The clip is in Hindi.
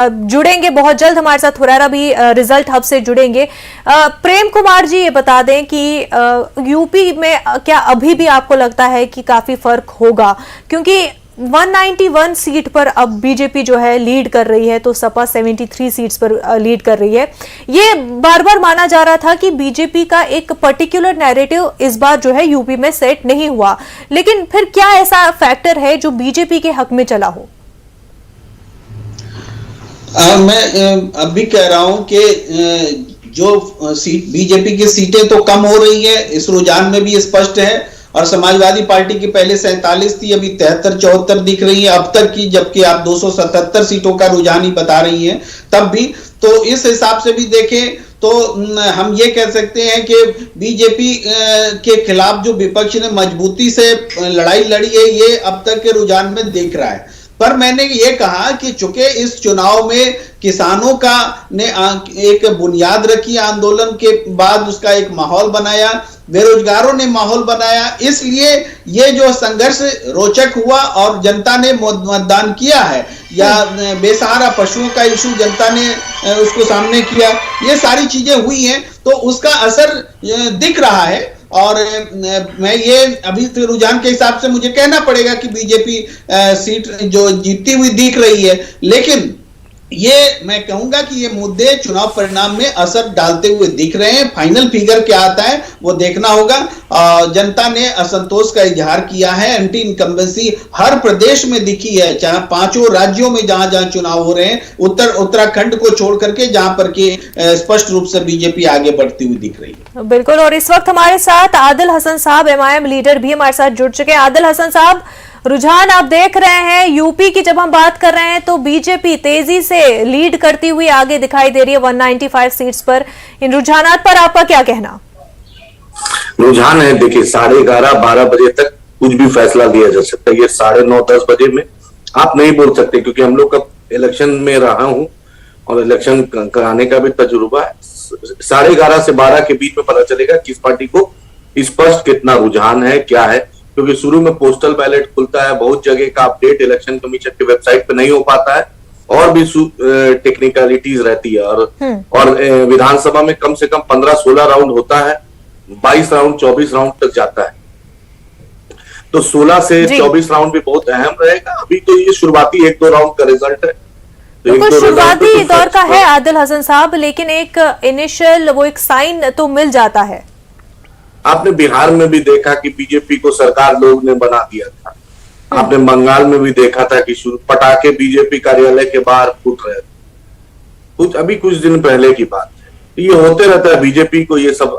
जुड़ेंगे बहुत जल्द हमारे साथ। हुरैरा भी रिजल्ट हब से जुड़ेंगे। प्रेम कुमार जी, ये बता दें कि यूपी में क्या अभी भी आपको लगता है कि काफी फर्क होगा, क्योंकि 191 सीट पर अब बीजेपी जो है लीड कर रही है, तो सपा 73 सीट्स पर लीड कर रही है। ये बार बार माना जा रहा था कि बीजेपी का एक पर्टिकुलर नैरेटिव इस बार जो है यूपी में सेट नहीं हुआ, लेकिन फिर क्या ऐसा फैक्टर है जो बीजेपी के हक में चला हो? मैं अभी कह रहा हूं कि जो सीट बीजेपी की सीटें तो कम हो रही है, इस रुझान में भी स्पष्ट है। और समाजवादी पार्टी की पहले 47 थी, अभी 73-74 दिख रही है अब तक की, जबकि आप 277 सीटों का रुझान ही बता रही हैं तब भी। तो इस हिसाब से भी देखें तो हम ये कह सकते हैं कि बीजेपी के खिलाफ जो विपक्ष ने मजबूती से लड़ाई लड़ी है, ये अब तक के रुझान में दिख रहा है। पर मैंने ये कहा कि चूंकि इस चुनाव में किसानों का ने एक बुनियाद रखी, आंदोलन के बाद उसका एक माहौल बनाया, बेरोजगारों ने माहौल बनाया, इसलिए ये जो संघर्ष रोचक हुआ और जनता ने मतदान किया है, या बेसहारा पशुओं का इशू जनता ने उसको सामने किया, ये सारी चीजें हुई हैं, तो उसका असर दिख रहा है। और मैं ये अभी रुझान के हिसाब से मुझे कहना पड़ेगा कि बीजेपी सीट जो जीतती हुई दिख रही है, लेकिन ये मैं कहूंगा कि ये मुद्दे चुनाव परिणाम में असर डालते हुए दिख रहे हैं। फाइनल फिगर क्या आता है वो देखना होगा। जनता ने असंतोष का इजहार किया है, एंटी इनकम्बेंसी हर प्रदेश में दिखी है, चाहे 5 राज्यों में जहां जहां चुनाव हो रहे हैं, उत्तराखंड को छोड़ करके, जहां पर कि स्पष्ट रूप से बीजेपी आगे बढ़ती हुई दिख रही है। बिल्कुल। और इस वक्त हमारे साथ आदिल हसन साहब, एमआईएम लीडर भी हमारे साथ जुड़ चुके हैं। आदिल हसन साहब, रुझान आप देख रहे हैं, यूपी की जब हम बात कर रहे हैं तो बीजेपी तेजी से लीड करती हुई आगे दिखाई दे रही है 195 सीट्स पर। इन रुझानात पर आपका क्या कहना? रुझान है, देखिए 11:30-12 बजे तक कुछ भी फैसला लिया जा सकता है। ये 9:30-10 बजे में आप नहीं बोल सकते, क्योंकि हम लोग का इलेक्शन में रहा हूं और इलेक्शन कराने का भी तजुर्बा है। 11:30 से 12 के बीच में पता चलेगा किस पार्टी को स्पष्ट कितना रुझान है, क्या है, क्योंकि शुरू में पोस्टल बैलेट खुलता है, बहुत जगह का अपडेट इलेक्शन कमीशन की वेबसाइट पे नहीं हो पाता है, और भी टेक्निकलिटीज रहती है। और विधानसभा में कम से कम 15-16 राउंड होता है, 22 राउंड 24 राउंड तक जाता है, तो 16 से 24 राउंड भी बहुत अहम रहेगा। अभी तो ये शुरुआती 1-2 राउंड का रिजल्ट है, तो शुरुआती दौर का है आदिल हसन साहब, लेकिन एक इनिशियल वो एक साइन तो मिल जाता है। आपने बिहार में भी देखा कि बीजेपी को सरकार लोग ने बना दिया था। आपने बंगाल में भी देखा था कि पटाखे बीजेपी कार्यालय के बाहर फूट रहे थे, अभी कुछ दिन पहले की बात है। ये होते रहता है, बीजेपी को ये सब